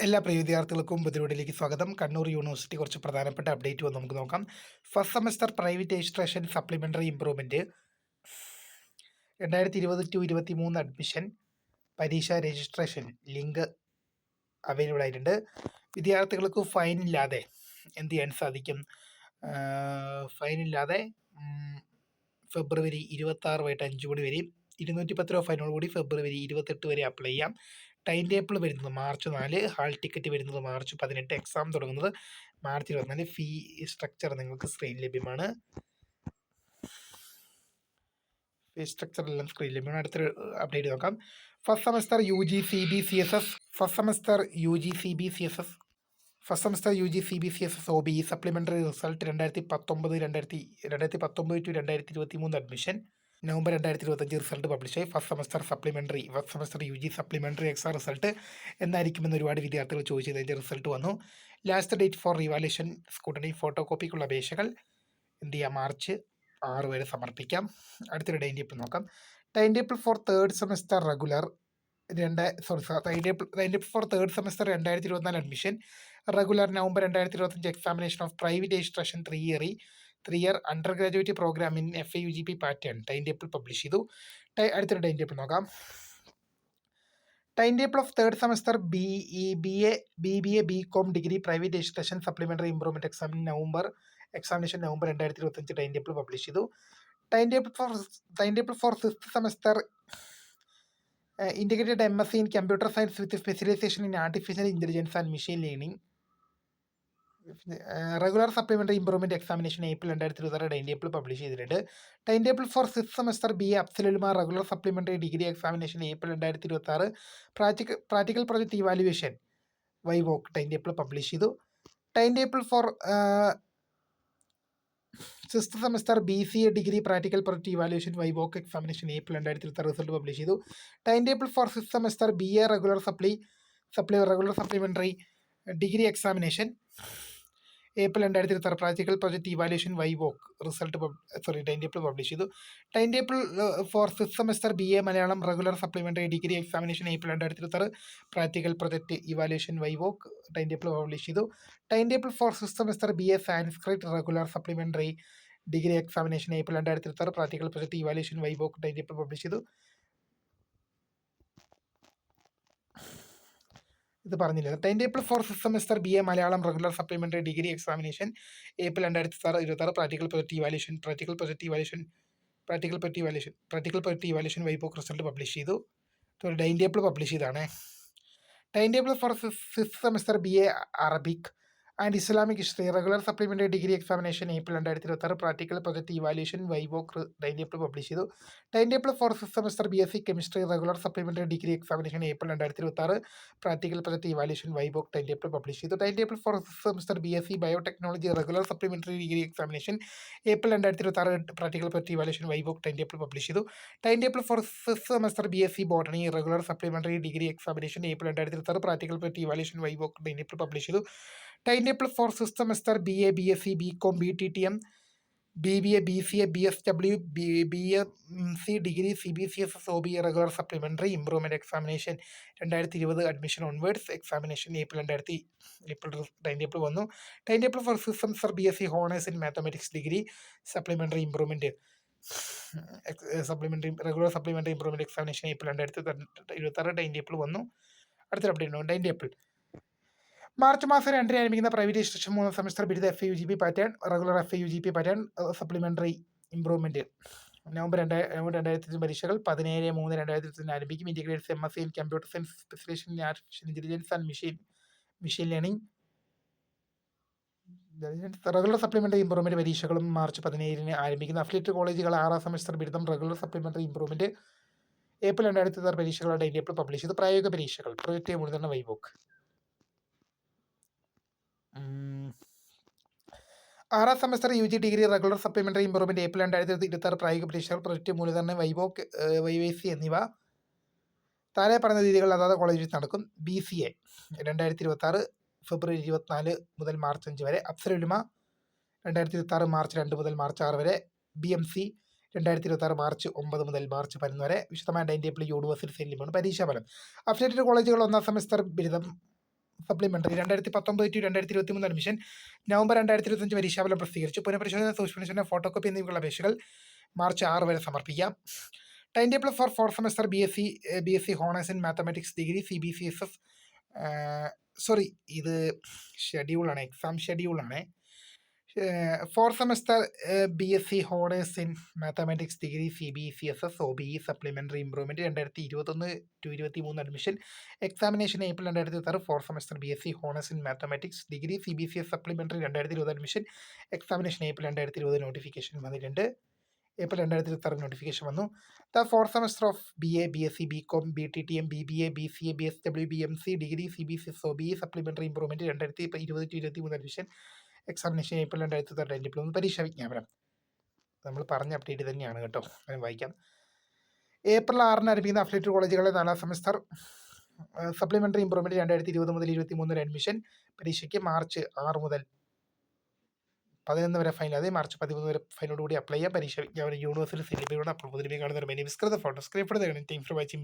എല്ലാ പ്രിയ വിദ്യാർത്ഥികൾക്കും പുതിയ സ്വാഗതം. കണ്ണൂർ യൂണിവേഴ്സിറ്റി കുറച്ച് പ്രധാനപ്പെട്ട അപ്ഡേറ്റ് വന്ന് നമുക്ക് നോക്കാം. First semester private registration supplementary improvement 2020-23 admission പരീക്ഷ രജിസ്ട്രേഷൻ ലിങ്ക് അവൈലബിൾ ആയിട്ടുണ്ട്. വിദ്യാർത്ഥികൾക്ക് ഫൈനില്ലാതെ എന്ത് ചെയ്യാൻ സാധിക്കും? ഫൈനില്ലാതെ ഫെബ്രുവരി 26 വൈകിട്ട് 5 മണി വരെയും 210 രൂപ ഫൈനോടുകൂടി ഫെബ്രുവരി 28 വരെ അപ്ലൈ ചെയ്യാം. ടൈം ടേബിൾ വരുന്നത് മാർച്ച് 4, ഹാൾ ടിക്കറ്റ് വരുന്നത് മാർച്ച് 18, എക്സാം തുടങ്ങുന്നത് മാർച്ച് 24. ഫീ സ്ട്രക്ചർ നിങ്ങൾക്ക് സ്ക്രീൻ ലഭ്യമാണ്. ഫീ സ്ട്രക്ചർ എല്ലാം സ്ക്രീൻ ലഭ്യമാണ്. അടുത്തൊരു അപ്ഡേറ്റ് നോക്കാം. First semester U G C B C S S first semester U G C B C S S first semester U G C B C S S O B supplementary result 2019-2023 admission November 2025 result പബ്ലിഷായി. First semester U G supplementary exam result എന്നായിരിക്കുമെന്ന് ഒരുപാട് വിദ്യാർത്ഥികൾ ചോദിച്ചത്. അതിൻ്റെ result വന്നു. Last date for revaluation scrutiny photo കോപ്പിക്കുള്ള അപേക്ഷകൾ എന്ത് ചെയ്യാം? മാർച്ച് 6 വരെ സമർപ്പിക്കാം. അടുത്തൊരു ടൈം ടേബിൾ നോക്കാം. Time table for third semester regular time table for third semester 2024 admission regular November 2025 examination of private registration 3 year under graduate program in FAUGP pattern time table publish ചെയ്തു. അടുത്തൊരു time table നോക്കാം. Time table of third semester BBA BCom degree private registration supplementary improvement examination November 2025 time table publish ചെയ്തു. Time table for sixth semester integrated MSc in computer science with specialization in artificial intelligence and machine learning regular supplementary improvement examination April 2026 time table publish ചെയ്തിട്ടുണ്ട്. Time table for six semester BA അഫ്സലുലുമ regular supplementary degree examination April 2026 practical project evaluation viva voce time table publish ചെയ്തു. Time table for sixth semester BCA degree practical project evaluation viva voce examination April 2026 result publish ചെയ്തു. Time table for sixth semester BA regular supplementary degree examination April 2026 practical project evaluation viva voce time table publish ചെയ്തു. Time table for sixth semester BA Malayalam regular supplementary degree examination April 2026 practical project evaluation viva voce time table publish ചെയ്തു. Time table for sixth semester BA Sanskrit regular supplementary degree examination April 2026 practical project evaluation viva voce time table publish ചെയ്തു. ഇത് പറഞ്ഞില്ല. Time table for six semester BA Malayalam regular supplementary degree examination April 2026 practical project evaluation viva voce result publish ചെയ്തു. Time table publish ചെയ്താണ്. Time table for fifth semester BA Arabic and Islamic history regular supplementary degree examination April 2026 practical project evaluation viva voce time table publish ചെയ്തു. Time table for fifth semester BSc chemistry regular supplementary degree examination April 2026 practical project evaluation viva voce time table publish ചെയ്തു. Time table for fifth semester BSc biotechnology regular supplementary degree examination April 2026 practical project evaluation viva voce time table publish ചെയ്തു. Time table for fifth semester BSc botany regular supplementary degree examination April 2026 practical project evaluation viva voce time table publish ചെയ്തു. Time table for sixth semester BA BSc BCom BTTM BBA BCA BSW BMC degree CBCSS OBE regular supplementary improvement examination 2020 admission onwards examination April time table വന്നു. Time table for sixth semester BSc honours in mathematics degree regular supplementary improvement examination April 2026 time table വന്നു. അടുത്തൊരു update ഉണ്ട്. Time table March മാസം 2 ആരംഭിക്കുന്ന private registration 3 semester ബിരുദ FAUGP pattern regular FAUGP pattern supplementary improvement November 2025 പരീക്ഷകൾ 17/3/2025 ആരംഭിക്കും. Integrated MSc in computer science specialisation in artificial intelligence and machine learning regular supplementary improvement പരീക്ഷകളും March 17 ആരംഭിക്കുന്ന. Affiliated കോളേജുകൾ 6ാം semester ബിരുദം റെഗുലർ സപ്ലിമെൻ്ററി ഇംപ്രൂവ്മെൻറ്റ് ഏപ്രിൽ 2026 പരീക്ഷകളുടെ time table publish ചെയ്തു. പ്രായോഗിക പരീക്ഷകൾ പ്രൊജക്റ്റ് മുഴുവൻ വൈവോക്ക് 6ാം semester UG degree regular supplementary improvement April 2026 പ്രായോഗിക പരീക്ഷകൾ പ്രൊജക്റ്റ് മൂലധനം വൈവോക്ക് YYC എന്നിവ താഴെ പറഞ്ഞ രീതികൾ അതാത് കോളേജിൽ നടക്കും. BCA 2026 ഫെബ്രുവരി 24 മുതൽ മാർച്ച് 5 വരെ. അഫ്സലുലുമ 2026 മാർച്ച് 2 മുതൽ മാർച്ച് 6 വരെ. BMC 2026 മാർച്ച് 9 മുതൽ മാർച്ച് 11 വരെ. വിശദമായ ടൈം ടേബിൾ യൂണിവേഴ്സിറ്റി സെല്ലിമാണ്. പരീക്ഷാഫലം അഫിലിയേറ്റഡ് കോളേജുകൾ 1ാം സെമസ്റ്റർ ബിരുദം സപ്ലിമെൻ്ററി 2019-2023 അഡ്മിഷൻ നവംബർ 2025 പരീക്ഷാഫലം പ്രസിദ്ധീകരിച്ചു. പുനഃപരിശോധന, സൂക്ഷ്മപരിശോധന, ഫോട്ടോകോപ്പി എന്നിവയ്ക്കുള്ള അപേക്ഷകൾ മാർച്ച് 6 വരെ സമർപ്പിക്കാം. Time table for 4th semester BSc honours in mathematics degree CBCSS sorry, ഇത് ഷെഡ്യൂളാണ്, എക്സാം ഷെഡ്യൂളാണ്. 4th semester BSc honours in mathematics degree CBCSS OBE supplementary improvement 2021-23 admission examination April 2026. 4th semester BSc honours in mathematics degree CBCS supplementary 2020 admission examination April 2020 notification വന്നിട്ടുണ്ട്. April 2026 notification വന്നു. The 4th semester of BA BSc BCom BTTM BBA BCA BSW BMC degree CBCS OBE supplementary improvement 2020-23 admission examination April 2026 diploma പരീക്ഷാ വിജ്ഞാപനം. നമ്മൾ പറഞ്ഞ update തന്നെയാണ് കേട്ടോ, അത് വായിക്കാം. ഏപ്രിൽ 6 ആരംഭിക്കുന്ന അഫിലിയേറ്റഡ് കോളേജുകളെ 4ാം സെമസ്റ്റർ സപ്ലിമെൻ്ററി ഇംപ്രൂവ്മെൻറ്റ് 2020 മുതൽ 2023 അഡ്മിഷൻ പരീക്ഷയ്ക്ക് മാർച്ച് 6 മുതൽ 11 വരെ ഫൈൻ, അതെ മാർച്ച് 13 വരെ ഫൈനോടുകൂടി അപ്ലൈ ചെയ്യാം. പരീക്ഷ വിജ്ഞാപനം യൂണിവേഴ്സിറ്റി സിലിബിയുടെ അപ്പോൾ കാണുന്ന വിസ്കൃത photo screen for watching by